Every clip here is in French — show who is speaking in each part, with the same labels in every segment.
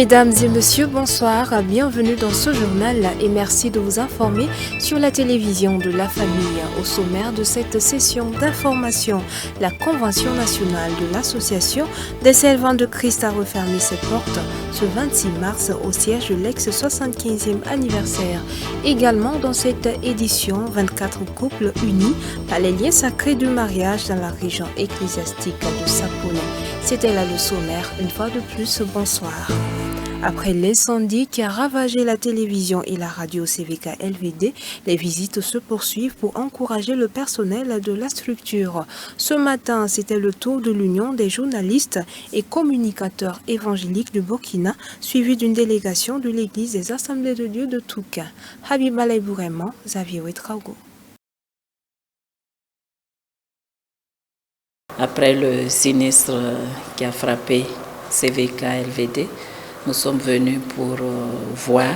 Speaker 1: Mesdames et messieurs, bonsoir, bienvenue dans ce journal et merci de vous informer sur la télévision de la famille. Au sommaire de cette session d'information, la Convention nationale de l'Association des servants de Christ a refermé ses portes ce 26 mars au siège de l'ex-75e anniversaire. Également dans cette édition, 24 couples unis par les liens sacrés du mariage dans la région ecclésiastique de Sapone. C'était là le sommaire. Une fois de plus, bonsoir. Après l'incendie qui a ravagé la télévision et la radio CVK LVD, les visites se poursuivent pour encourager le personnel de la structure. Ce matin, c'était le tour de l'Union des journalistes et communicateurs évangéliques du Burkina, suivi d'une délégation de l'Église des Assemblées de Dieu de Touka. Habib Alaïbourema, Xavier Ouetraogo.
Speaker 2: Après le sinistre qui a frappé CVK LVD, nous sommes venus pour voir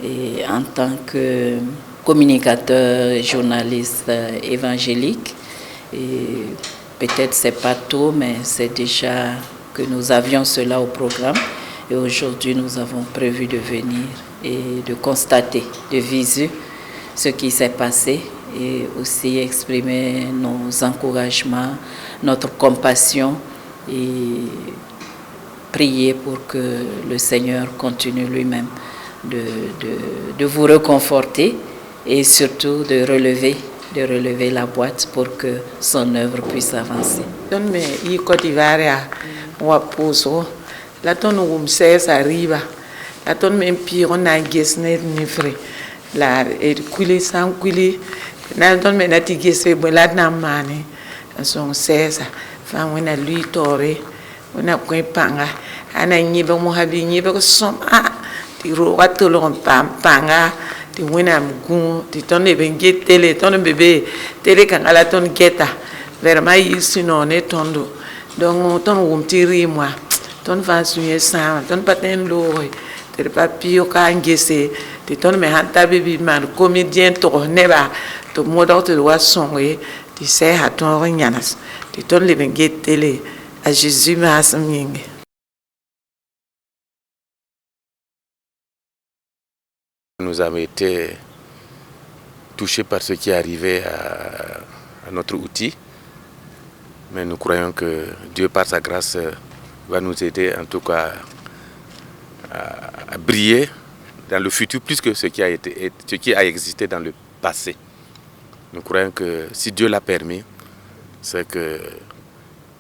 Speaker 2: et en tant que communicateur, journaliste évangélique, et peut-être c'est pas tout, mais c'est déjà que nous avions cela au programme et aujourd'hui nous avons prévu de venir et de constater de visu ce qui s'est passé et aussi exprimer nos encouragements, notre compassion et prier pour que le Seigneur continue lui-même de vous réconforter et surtout de relever la boîte pour que son œuvre puisse avancer.
Speaker 3: Ona panga ana nyiba mo habi nyiba ko som ti ro watolo panga ti wena mgu ti tonne bengi tele tonne bébé tele kangala ton geta vraiment yisino ne tondo donc ton wumtiri moi ton va suye sa ton paten lo te papio ka ngese ti ton me hanta bébé man comédien to neba to modo te wa sonwe ti se ha ton nyanas ti ton le bengi tele à Jésus Maasming.
Speaker 4: Nous avons été touchés par ce qui est arrivé à notre outil, mais nous croyons que Dieu, par sa grâce, va nous aider en tout cas à briller dans le futur plus que ce qui a existé dans le passé. Nous croyons que si Dieu l'a permis, c'est que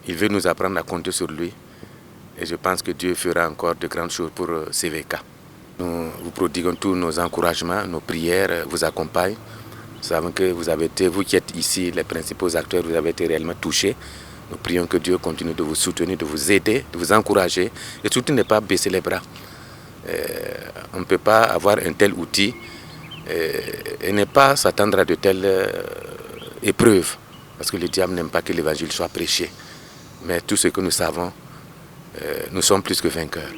Speaker 4: il veut nous apprendre à compter sur lui et je pense que Dieu fera encore de grandes choses pour CVK. Nous vous prodiguons tous nos encouragements, nos prières vous accompagnent. Nous savons que vous qui êtes ici, les principaux acteurs, vous avez été réellement touchés. Nous prions que Dieu continue de vous soutenir, de vous aider, de vous encourager et surtout ne pas baisser les bras. On ne peut pas avoir un tel outil et ne pas s'attendre à de telles épreuves parce que le diable n'aime pas que l'évangile soit prêché. Mais tout ce que nous savons, nous sommes plus que vainqueurs.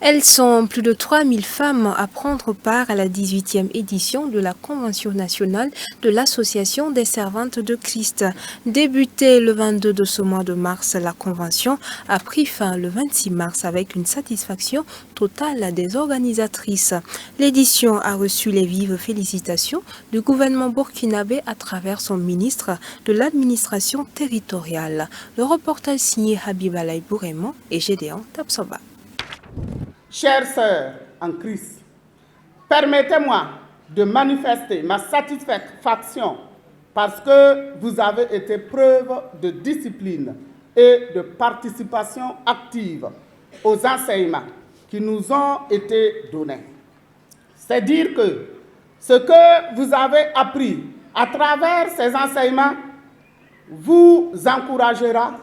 Speaker 1: Elles sont plus de 3000 femmes à prendre part à la 18e édition de la Convention nationale de l'Association des servantes de Christ. Débutée le 22 de ce mois de mars, la Convention a pris fin le 26 mars avec une satisfaction totale des organisatrices. L'édition a reçu les vives félicitations du gouvernement burkinabé à travers son ministre de l'administration territoriale. Le reportage signé Habib Alaïbourema et Gédéon Tapsoba.
Speaker 5: Chères sœurs en Christ, permettez-moi de manifester ma satisfaction parce que vous avez été preuve de discipline et de participation active aux enseignements qui nous ont été donnés. C'est dire que ce que vous avez appris à travers ces enseignements vous encouragera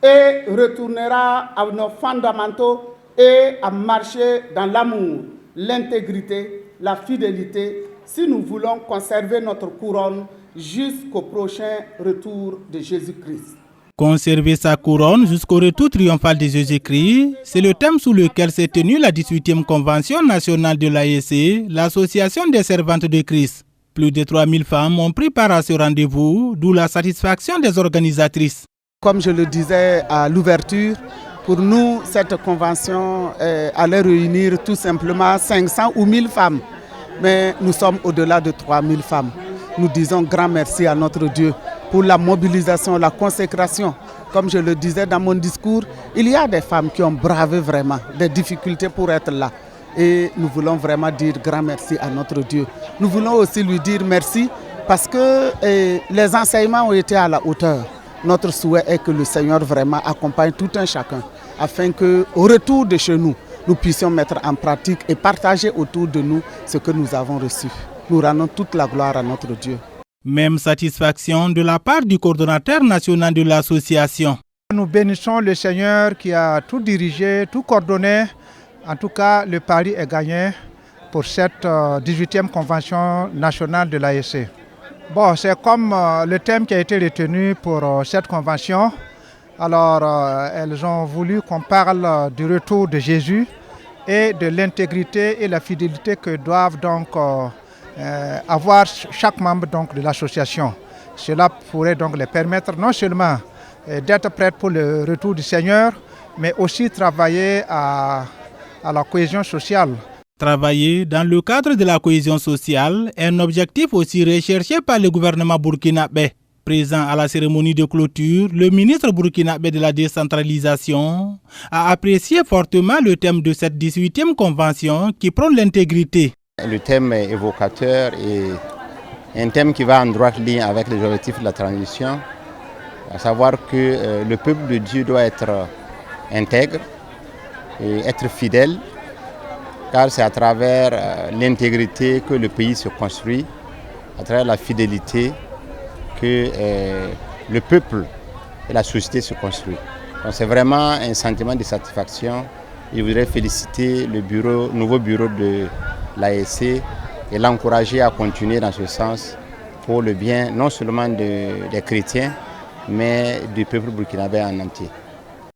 Speaker 5: et retournera à nos fondamentaux et à marcher dans l'amour, l'intégrité, la fidélité, si nous voulons conserver notre couronne jusqu'au prochain retour de Jésus-Christ.
Speaker 6: Conserver sa couronne jusqu'au retour triomphal de Jésus-Christ, c'est le thème sous lequel s'est tenue la 18e Convention nationale de l'AEC, l'Association des servantes de Christ. Plus de 3000 femmes ont pris part à ce rendez-vous, d'où la satisfaction des organisatrices.
Speaker 5: Comme je le disais à l'ouverture, Pour nous, cette convention allait réunir tout simplement 500 ou 1000 femmes. Mais nous sommes au-delà de 3000 femmes. Nous disons grand merci à notre Dieu pour la mobilisation, la consécration. Comme je le disais dans mon discours, il y a des femmes qui ont bravé vraiment des difficultés pour être là. Et nous voulons vraiment dire grand merci à notre Dieu. Nous voulons aussi lui dire merci parce que les enseignements ont été à la hauteur. Notre souhait est que le Seigneur vraiment accompagne tout un chacun afin qu'au retour de chez nous, nous puissions mettre en pratique et partager autour de nous ce que nous avons reçu. Nous rendons toute la gloire à notre Dieu.
Speaker 6: Même satisfaction de la part du coordonnateur national de l'association.
Speaker 7: Nous bénissons le Seigneur qui a tout dirigé, tout coordonné. En tout cas, le pari est gagné pour cette 18e convention nationale de l'AEC. Bon, c'est comme le thème qui a été retenu pour cette convention. Alors, elles ont voulu qu'on parle du retour de Jésus et de l'intégrité et la fidélité que doivent donc avoir chaque membre donc, de l'association. Cela pourrait donc les permettre non seulement d'être prêts pour le retour du Seigneur, mais aussi travailler à la cohésion sociale.
Speaker 6: Travailler dans le cadre de la cohésion sociale est un objectif aussi recherché par le gouvernement burkinabé. Présent à la cérémonie de clôture, le ministre burkinabé de la décentralisation a apprécié fortement le thème de cette 18e convention qui prône l'intégrité.
Speaker 8: Le thème est évocateur et un thème qui va en droite ligne avec les objectifs de la transition, à savoir que le peuple de Dieu doit être intègre et être fidèle, car c'est à travers l'intégrité que le pays se construit, à travers la fidélité que le peuple et la société se construisent. Donc c'est vraiment un sentiment de satisfaction. Je voudrais féliciter le nouveau bureau de l'AEC et l'encourager à continuer dans ce sens pour le bien non seulement des chrétiens, mais du peuple burkinabé en entier.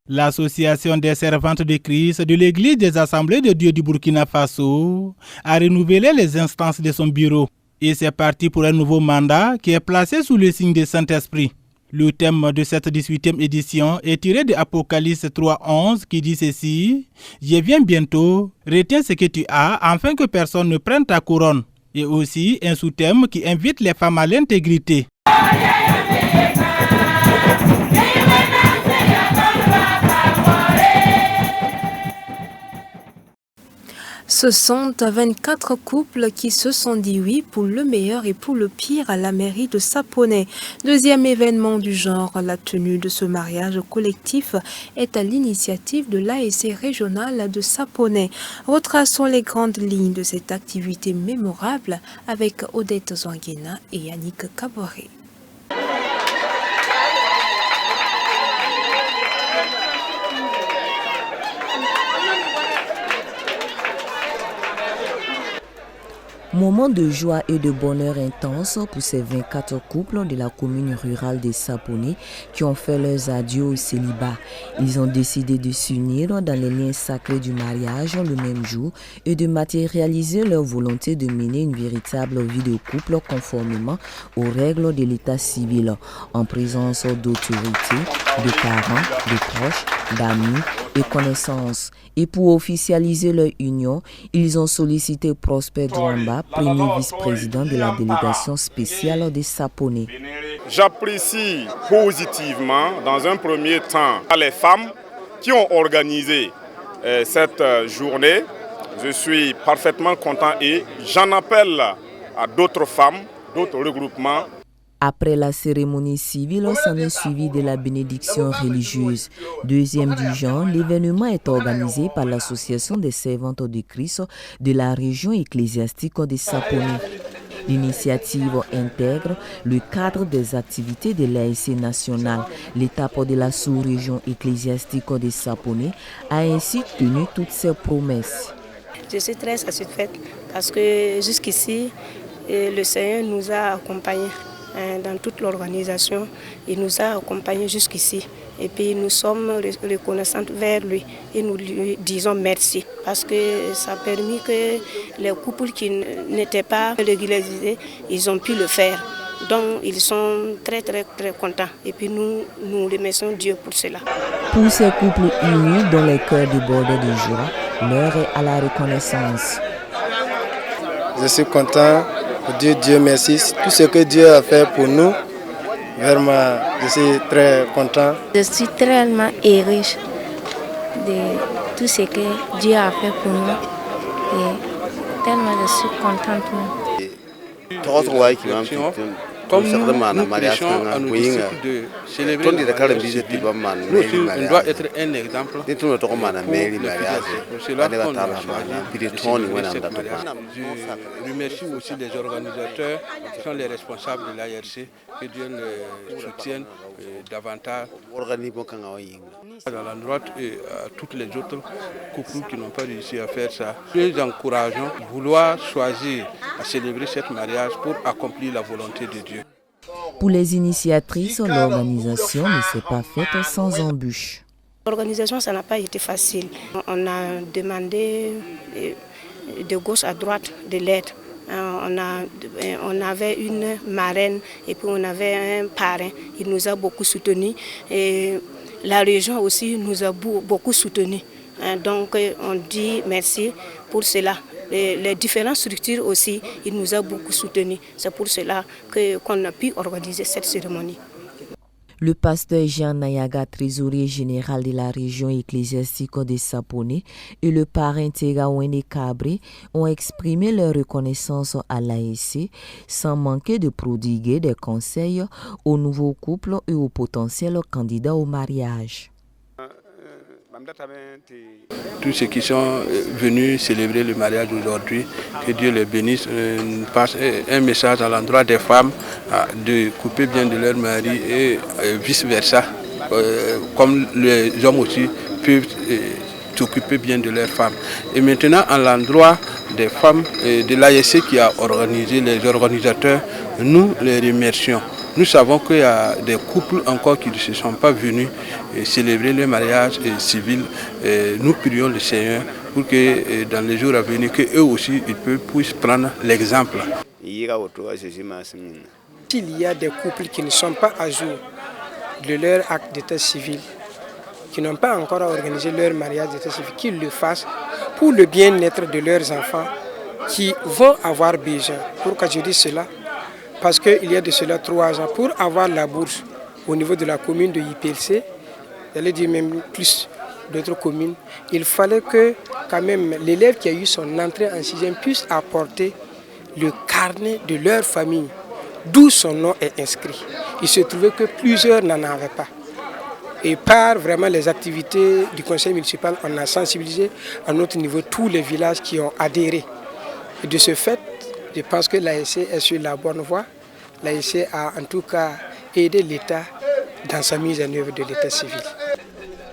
Speaker 6: L'Association des servantes de Christ de l'Église des Assemblées de Dieu du Burkina Faso a renouvelé les instances de son bureau. Et c'est parti pour un nouveau mandat qui est placé sous le signe du Saint-Esprit. Le thème de cette 18e édition est tiré de Apocalypse 3:11 qui dit ceci: « Je viens bientôt, retiens ce que tu as afin que personne ne prenne ta couronne. » Et aussi un sous-thème qui invite les femmes à l'intégrité.
Speaker 1: Ce sont 24 couples qui se sont dit oui pour le meilleur et pour le pire à la mairie de Sapone. Deuxième événement du genre, la tenue de ce mariage collectif est à l'initiative de l'AEC régionale de Sapone. Retraçons les grandes lignes de cette activité mémorable avec Odette Zouanguena et Yannick Kaboré.
Speaker 9: Moment de joie et de bonheur intense pour ces 24 couples de la commune rurale de Sapone qui ont fait leurs adieux au célibat. Ils ont décidé de s'unir dans les liens sacrés du mariage le même jour et de matérialiser leur volonté de mener une véritable vie de couple conformément aux règles de l'état civil, en présence d'autorités, de parents, de proches, d'amis et connaissances. Et pour officialiser leur union, ils ont sollicité Prosper Dwamba, premier vice-président de la délégation spéciale de Sapone.
Speaker 10: J'apprécie positivement, dans un premier temps, les femmes qui ont organisé cette journée. Je suis parfaitement content et j'en appelle à d'autres femmes, d'autres regroupements.
Speaker 9: Après la cérémonie civile, s'en est suivi de la bénédiction religieuse. Deuxième du genre, l'événement est organisé par l'Association des servantes de Christ de la région ecclésiastique de Sapone. L'initiative intègre le cadre des activités de l'AEC nationale. L'étape de la sous-région ecclésiastique de Sapone a ainsi tenu toutes ses promesses.
Speaker 11: Je suis très satisfaite parce que jusqu'ici, le Seigneur nous a accompagnés. Dans toute l'organisation, il nous a accompagnés jusqu'ici. Et puis nous sommes reconnaissants vers lui et nous lui disons merci parce que ça a permis que les couples qui n'étaient pas régularisés, ils ont pu le faire. Donc ils sont très contents et puis nous remercions Dieu pour cela.
Speaker 9: Pour ces couples unis dont les cœurs débordent de joie, l'heure est à la reconnaissance.
Speaker 12: Je suis content de dire Dieu merci. Tout ce que Dieu a fait pour nous, vraiment, je suis très content.
Speaker 13: Je suis tellement heureuse de tout ce que Dieu a fait pour nous. Et tellement je suis contente.
Speaker 14: Comme nous prêchons à nos disciples de célébrer le mariage civil, nous aussi, on doit être un exemple pour cela qu'on a choisi de célébrer cette mariage. Je remercie aussi les organisateurs qui sont les responsables de l'ARC, que Dieu les soutienne davantage. À la droite et à toutes les autres couples qui n'ont pas réussi à faire ça. Nous les encourageons à vouloir choisir à célébrer cette mariage pour accomplir la volonté de Dieu.
Speaker 9: Pour les initiatrices, l'organisation ne s'est pas faite sans embûches.
Speaker 11: L'organisation, ça n'a pas été facile. On a demandé de gauche à droite de l'aide. On avait une marraine et puis on avait un parrain. Il nous a beaucoup soutenus. Et la région aussi nous a beaucoup soutenus. Donc on dit merci pour cela. Les différentes structures aussi, il nous a beaucoup soutenus. C'est pour cela qu'on a pu organiser cette cérémonie.
Speaker 9: Le pasteur Jean Nayaga, trésorier général de la région ecclésiastique de Sapone, et le parrain Tega Wene Cabré ont exprimé leur reconnaissance à l'ASC sans manquer de prodiguer des conseils aux nouveaux couples et aux potentiels candidats au mariage.
Speaker 14: Tous ceux qui sont venus célébrer le mariage aujourd'hui, que Dieu les bénisse, passe un message à l'endroit des femmes de couper bien de leur mari et vice-versa, comme les hommes aussi peuvent s'occuper bien de leurs femmes. Et maintenant, à l'endroit des femmes de l'ASC qui a organisé, les organisateurs, nous les remercions. Nous savons qu'il y a des couples encore qui ne se sont pas venus célébrer le mariage civil. Nous prions le Seigneur pour que dans les jours à venir, qu'eux aussi ils puissent prendre l'exemple.
Speaker 15: S'il y a des couples qui ne sont pas à jour de leur acte d'état civil, qui n'ont pas encore organisé leur mariage d'état civil, qu'ils le fassent pour le bien-être de leurs enfants qui vont avoir besoin. Pourquoi je dis cela? Parce qu'il y a de cela 3 ans, pour avoir la bourse au niveau de la commune de IPLC, j'allais dire même plus d'autres communes, il fallait que quand même l'élève qui a eu son entrée en 6e puisse apporter le carnet de leur famille, d'où son nom est inscrit. Il se trouvait que plusieurs n'en avaient pas. Et par vraiment les activités du conseil municipal, on a sensibilisé à notre niveau tous les villages qui ont adhéré. Et de ce fait, je pense que l'ASC est sur la bonne voie. L'ASC a en tout cas aidé l'État dans sa mise en œuvre de l'État civil.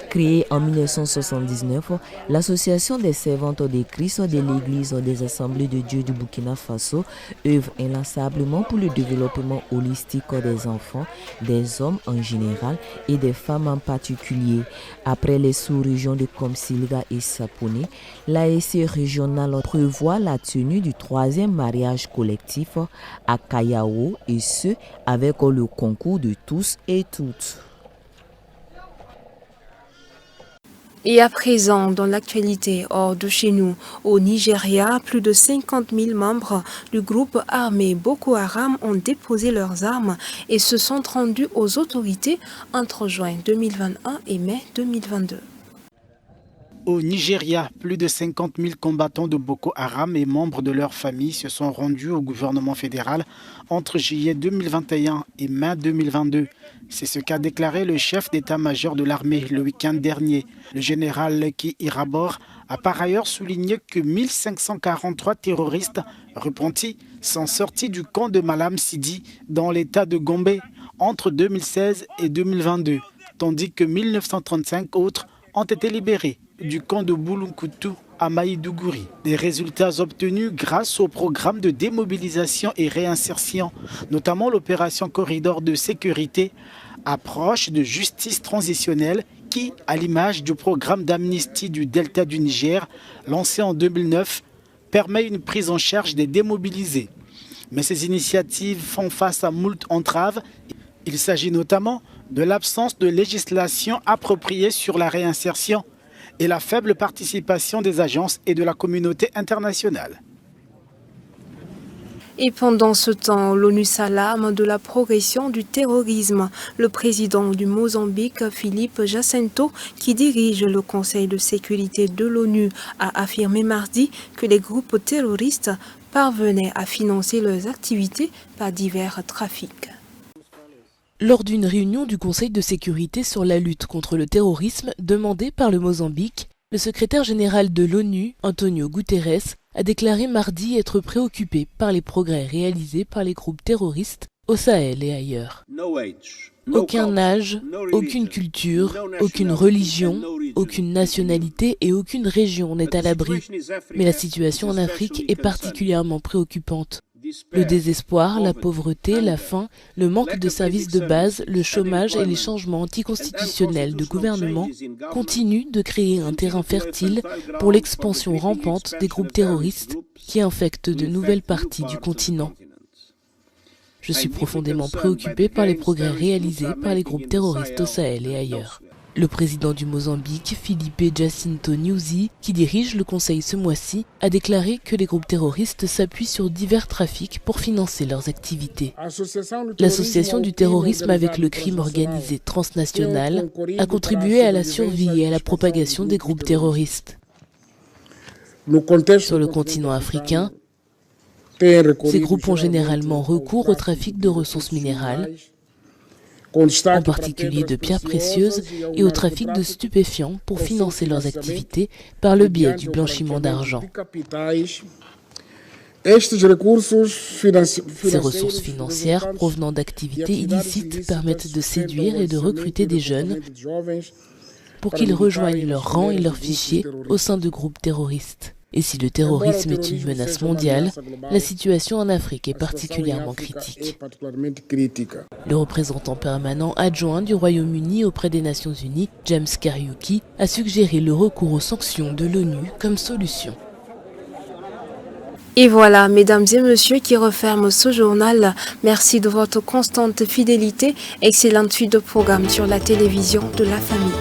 Speaker 9: Créée en 1979, l'Association des servantes de Christ de l'Église des Assemblées de Dieu du Burkina Faso œuvre inlassablement pour le développement holistique des enfants, des hommes en général et des femmes en particulier. Après les sous-régions de Komsilga et Sapone, l'ASC régionale prévoit la tenue du 3e mariage collectif à Kayao, et ce avec le concours de tous et toutes.
Speaker 1: Et à présent, dans l'actualité hors de chez nous, au Nigeria, plus de 50 000 membres du groupe armé Boko Haram ont déposé leurs armes et se sont rendus aux autorités entre juin 2021 et mai 2022.
Speaker 6: Au Nigeria, plus de 50 000 combattants de Boko Haram et membres de leur famille se sont rendus au gouvernement fédéral entre juillet 2021 et mai 2022. C'est ce qu'a déclaré le chef d'état-major de l'armée le week-end dernier. Le général Lucky Irabor a par ailleurs souligné que 1543 terroristes repentis sont sortis du camp de Malam Sidi dans l'état de Gombe entre 2016 et 2022, tandis que 1935 autres ont été libérés du camp de Boulunkutu à Maïdougouri. Des résultats obtenus grâce au programme de démobilisation et réinsertion, notamment l'opération Corridor de sécurité, approche de justice transitionnelle qui, à l'image du programme d'amnistie du Delta du Niger, lancé en 2009, permet une prise en charge des démobilisés. Mais ces initiatives font face à moult entraves. Il s'agit notamment
Speaker 16: de l'absence de législation appropriée sur la réinsertion et la faible participation des agences et de la communauté internationale.
Speaker 1: Et pendant ce temps, l'ONU s'alarme de la progression du terrorisme. Le président du Mozambique, Philippe Jacinto, qui dirige le Conseil de sécurité de l'ONU, a affirmé mardi que les groupes terroristes parvenaient à financer leurs activités par divers trafics.
Speaker 17: Lors d'une réunion du Conseil de sécurité sur la lutte contre le terrorisme demandée par le Mozambique, le secrétaire général de l'ONU, Antonio Guterres, a déclaré mardi être préoccupé par les progrès réalisés par les groupes terroristes au Sahel et ailleurs. Aucun âge, aucune culture, aucune religion, aucune nationalité et aucune région n'est à l'abri. Mais la situation en Afrique est particulièrement préoccupante. Le désespoir, la pauvreté, la faim, le manque de services de base, le chômage et les changements anticonstitutionnels de gouvernement continuent de créer un terrain fertile pour l'expansion rampante des groupes terroristes qui infectent de nouvelles parties du continent. Je suis profondément préoccupé par les progrès réalisés par les groupes terroristes au Sahel et ailleurs. Le président du Mozambique, Filipe Jacinto Nyusi, qui dirige le Conseil ce mois-ci, a déclaré que les groupes terroristes s'appuient sur divers trafics pour financer leurs activités. L'association du terrorisme avec le crime organisé transnational a contribué à la survie et à la propagation des groupes terroristes. Sur le continent africain, ces groupes ont généralement recours au trafic de ressources minérales, en particulier de pierres précieuses, et au trafic de stupéfiants pour financer leurs activités par le biais du blanchiment d'argent. Ces ressources financières provenant d'activités illicites permettent de séduire et de recruter des jeunes pour qu'ils rejoignent leurs rangs et leurs fichiers au sein de groupes terroristes. Et si le terrorisme est une menace mondiale, la situation en Afrique est particulièrement critique. Le représentant permanent adjoint du Royaume-Uni auprès des Nations Unies, James Kariuki, a suggéré le recours aux sanctions de l'ONU comme solution.
Speaker 1: Et voilà, mesdames et messieurs, qui referme ce journal. Merci de votre constante fidélité. Excellente suite de programme sur la télévision de la famille.